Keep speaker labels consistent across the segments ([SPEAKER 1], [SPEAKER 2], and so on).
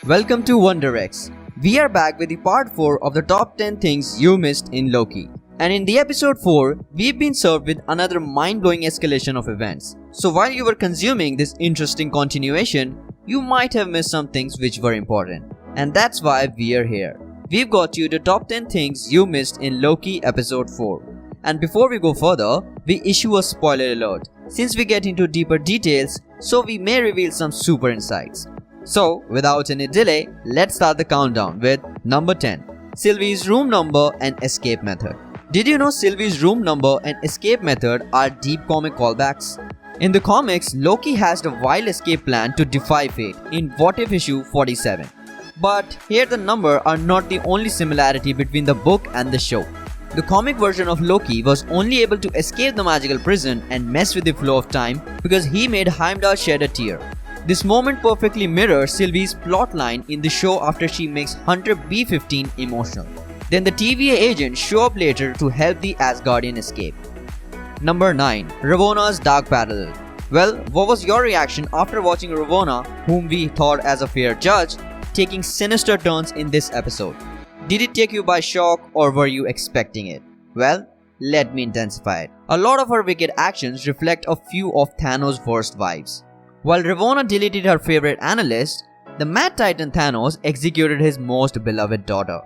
[SPEAKER 1] Welcome to WonderX. We are back with the part 4 of the top 10 things you missed in Loki. And in the episode 4, we've been served with another mind-blowing escalation of events. So while you were consuming this interesting continuation, you might have missed some things which were important. And that's why we are here. We've got you the top 10 things you missed in Loki episode 4. And before we go further, we issue a spoiler alert, since we get into deeper details, so we may reveal some super insights. So, without any delay, let's start the countdown with number 10. Sylvie's room number and escape method. Did you know Sylvie's room number and escape method are deep comic callbacks? In the comics, Loki has a wild escape plan to defy fate in What If issue 47. But here the number are not the only similarity between the book and the show. The comic version of Loki was only able to escape the magical prison and mess with the flow of time because he made Heimdall shed a tear. This moment perfectly mirrors Sylvie's plotline in the show after she makes Hunter B-15 emotional. Then the TVA agents show up later to help the Asgardian escape. Number 9. Ravona's Dark Parallel. Well, what was your reaction after watching Ravonna, whom we thought as a fair judge, taking sinister turns in this episode? Did it take you by shock or were you expecting it? Well, let me intensify it. A lot of her wicked actions reflect a few of Thanos' worst vibes. While Ravonna deleted her favorite analyst, the Mad Titan Thanos executed his most beloved daughter.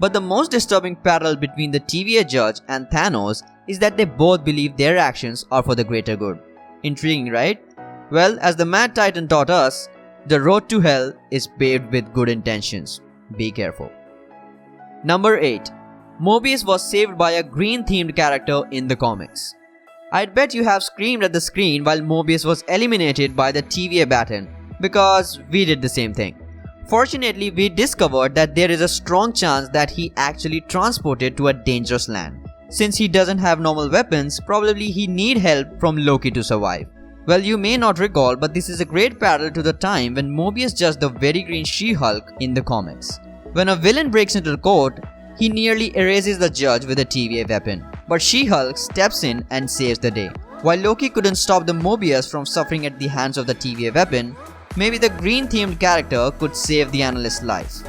[SPEAKER 1] But the most disturbing parallel between the TVA judge and Thanos is that they both believe their actions are for the greater good. Intriguing, right? Well, as the Mad Titan taught us, the road to hell is paved with good intentions. Be careful. Number 8. Mobius was saved by a green-themed character in the comics. I'd bet you have screamed at the screen while Mobius was eliminated by the TVA baton, because we did the same thing. Fortunately, we discovered that there is a strong chance that he actually transported to a dangerous land. Since he doesn't have normal weapons, probably he need help from Loki to survive. Well, you may not recall, but this is a great parallel to the time when Mobius judged the very green She-Hulk in the comics. When a villain breaks into the court, he nearly erases the judge with a TVA weapon, but She-Hulk steps in and saves the day. While Loki couldn't stop the Mobius from suffering at the hands of the TVA weapon, maybe the green-themed character could save the analyst's life.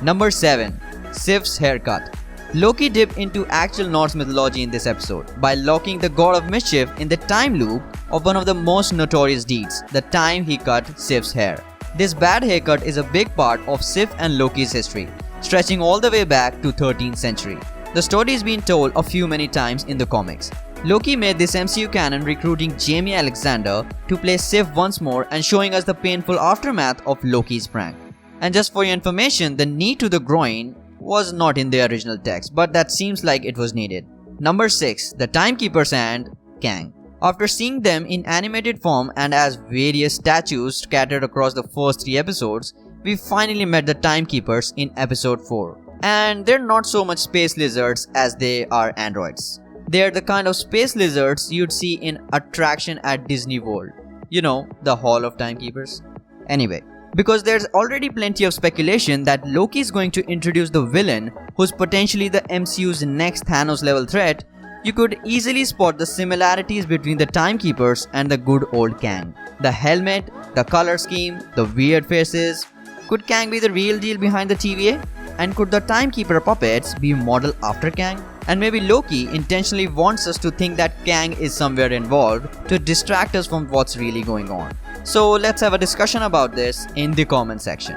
[SPEAKER 1] Number 7. Sif's haircut. Loki dipped into actual Norse mythology in this episode by locking the god of mischief in the time loop of one of the most notorious deeds, the time he cut Sif's hair. This bad haircut is a big part of Sif and Loki's history, stretching all the way back to 13th century. The story is being told a few many times in the comics. Loki made this MCU canon recruiting Jamie Alexander to play Sif once more and showing us the painful aftermath of Loki's prank. And just for your information, the knee to the groin was not in the original text, but that seems like it was needed. Number 6. The Timekeepers and Kang. After seeing them in animated form and as various statues scattered across the first 3 episodes, we finally met the Timekeepers in episode 4. And they're not so much space lizards as they are androids. They're the kind of space lizards you'd see in attraction at Disney World. You know, the Hall of Timekeepers. Anyway, because there's already plenty of speculation that Loki is going to introduce the villain who's potentially the MCU's next Thanos level threat, you could easily spot the similarities between the Timekeepers and the good old Kang. The helmet, the color scheme, the weird faces. Could Kang be the real deal behind the TVA? And could the Timekeeper puppets be modeled after Kang? And maybe Loki intentionally wants us to think that Kang is somewhere involved to distract us from what's really going on. So let's have a discussion about this in the comment section.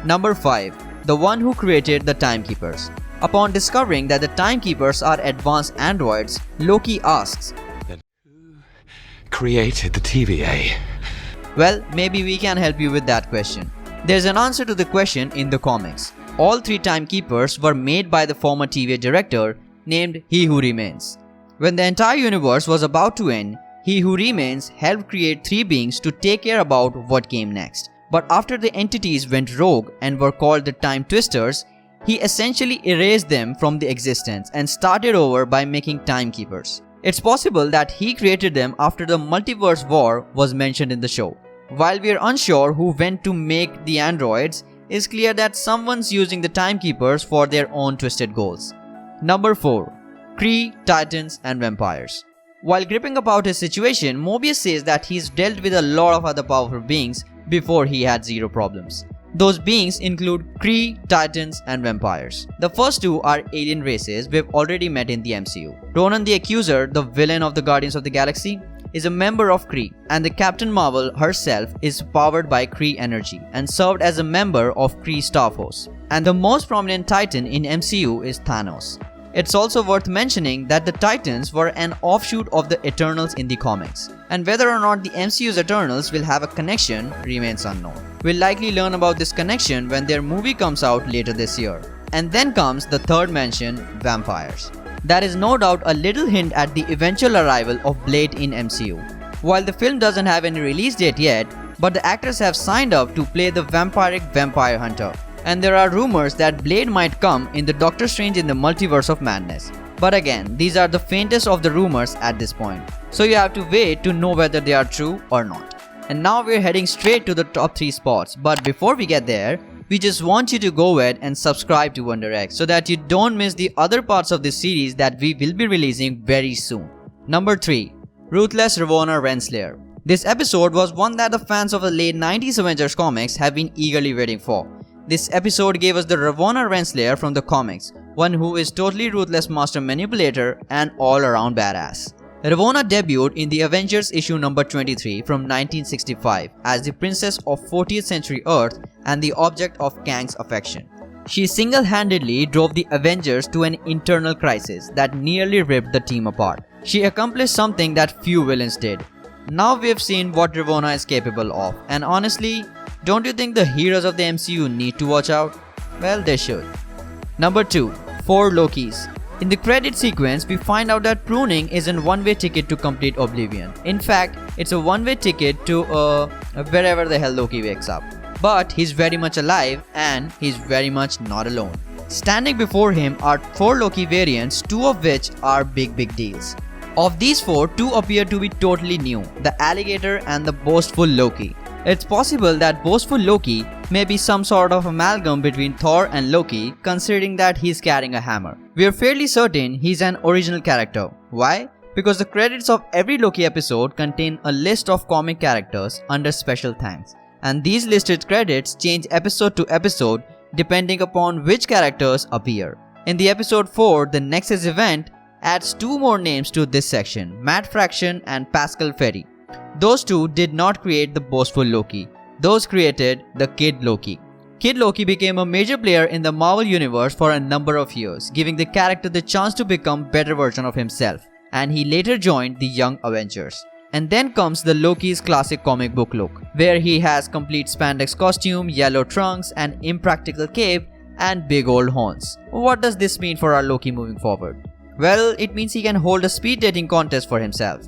[SPEAKER 1] Number 5. The one who created the Timekeepers. Upon discovering that the Timekeepers are advanced androids, Loki asks,
[SPEAKER 2] Who created the TVA?
[SPEAKER 1] Well, maybe we can help you with that question. There's an answer to the question in the comics. All 3 Timekeepers were made by the former TVA director named He Who Remains. When the entire universe was about to end, He Who Remains helped create 3 beings to take care about what came next. But after the entities went rogue and were called the Time Twisters, he essentially erased them from the existence and started over by making Timekeepers. It's possible that he created them after the multiverse war was mentioned in the show. While we are unsure who went to make the androids, it's clear that someone's using the Timekeepers for their own twisted goals. Number 4. Kree, Titans and Vampires. While gripping about his situation, Mobius says that he's dealt with a lot of other powerful beings before he had zero problems. Those beings include Kree, Titans, and vampires. The first two are alien races we've already met in the MCU. Ronan the Accuser, the villain of the Guardians of the Galaxy, is a member of Kree, and the Captain Marvel herself is powered by Kree energy and served as a member of Kree Star Force. And the most prominent Titan in MCU is Thanos. It's also worth mentioning that the Titans were an offshoot of the Eternals in the comics, and whether or not the MCU's Eternals will have a connection remains unknown. We'll likely learn about this connection when their movie comes out later this year. And then comes the third mention, vampires. That is no doubt a little hint at the eventual arrival of Blade in MCU. While the film doesn't have any release date yet, but the actors have signed up to play the vampiric vampire hunter. And there are rumors that Blade might come in the Doctor Strange in the Multiverse of Madness. But again, these are the faintest of the rumors at this point, so you have to wait to know whether they are true or not. And now we're heading straight to the top 3 spots, but before we get there, we just want you to go ahead and subscribe to WonderX so that you don't miss the other parts of this series that we will be releasing very soon. Number 3. Ruthless Ravonna Renslayer. This episode was one that the fans of the late 90s Avengers comics have been eagerly waiting for. This episode gave us the Ravonna Renslayer from the comics, one who is totally ruthless master manipulator and all-around badass. Ravonna debuted in the Avengers issue number 23 from 1965 as the princess of 40th century Earth and the object of Kang's affection. She single-handedly drove the Avengers to an internal crisis that nearly ripped the team apart. She accomplished something that few villains did. Now we've seen what Ravonna is capable of, and honestly, don't you think the heroes of the MCU need to watch out? Well, they should. Number 2. 4 Lokis. In the credit sequence, we find out that pruning is a one-way ticket to complete oblivion. In fact, it's a one-way ticket to wherever the hell Loki wakes up. But he's very much alive and he's very much not alone. Standing before him are 4 Loki variants, 2 of which are big deals. Of these 4, 2 appear to be totally new, the Alligator and the Boastful Loki. It's possible that Boastful Loki may be some sort of amalgam between Thor and Loki, considering that he's carrying a hammer. We are fairly certain he's an original character. Why? Because the credits of every Loki episode contain a list of comic characters under special thanks, and these listed credits change episode to episode depending upon which characters appear. In the episode 4, the Nexus event adds 2 more names to this section, Matt Fraction and Pascal Ferry. Those 2 did not create the Boastful Loki. Those created the Kid Loki. Kid Loki became a major player in the Marvel Universe for a number of years, giving the character the chance to become a better version of himself, and he later joined the Young Avengers. And then comes the Loki's classic comic book look, where he has complete spandex costume, yellow trunks, an impractical cape, and big old horns. What does this mean for our Loki moving forward? Well, it means he can hold a speed dating contest for himself.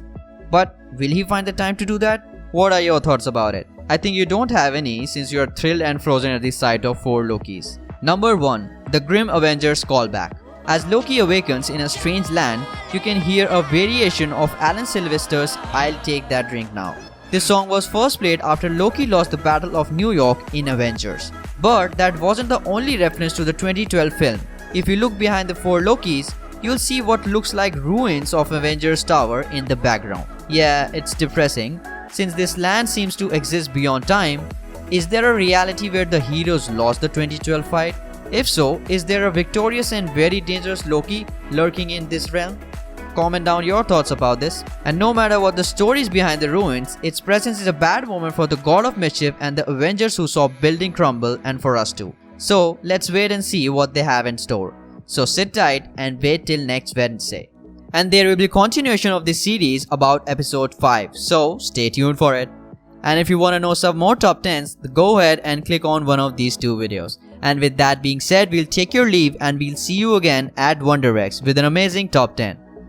[SPEAKER 1] But will he find the time to do that? What are your thoughts about it? I think you don't have any since you are thrilled and frozen at the sight of 4 Lokis. Number 1. The Grim Avengers Callback. As Loki awakens in a strange land, you can hear a variation of Alan Silvester's I'll Take That Drink Now. This song was first played after Loki lost the Battle of New York in Avengers. But that wasn't the only reference to the 2012 film. If you look behind the 4 Lokis, you'll see what looks like ruins of Avengers Tower in the background. Yeah, it's depressing. Since this land seems to exist beyond time, is there a reality where the heroes lost the 2012 fight? If so, is there a victorious and very dangerous Loki lurking in this realm? Comment down your thoughts about this. And no matter what the stories behind the ruins, its presence is a bad moment for the God of Mischief and the Avengers who saw building crumble, and for us too. So let's wait and see what they have in store. So sit tight and wait till next Wednesday. And there will be continuation of this series about episode 5, so stay tuned for it. And if you want to know some more top 10s, go ahead and click on one of these 2 videos. And with that being said, we'll take your leave and we'll see you again at WonderX with an amazing top 10.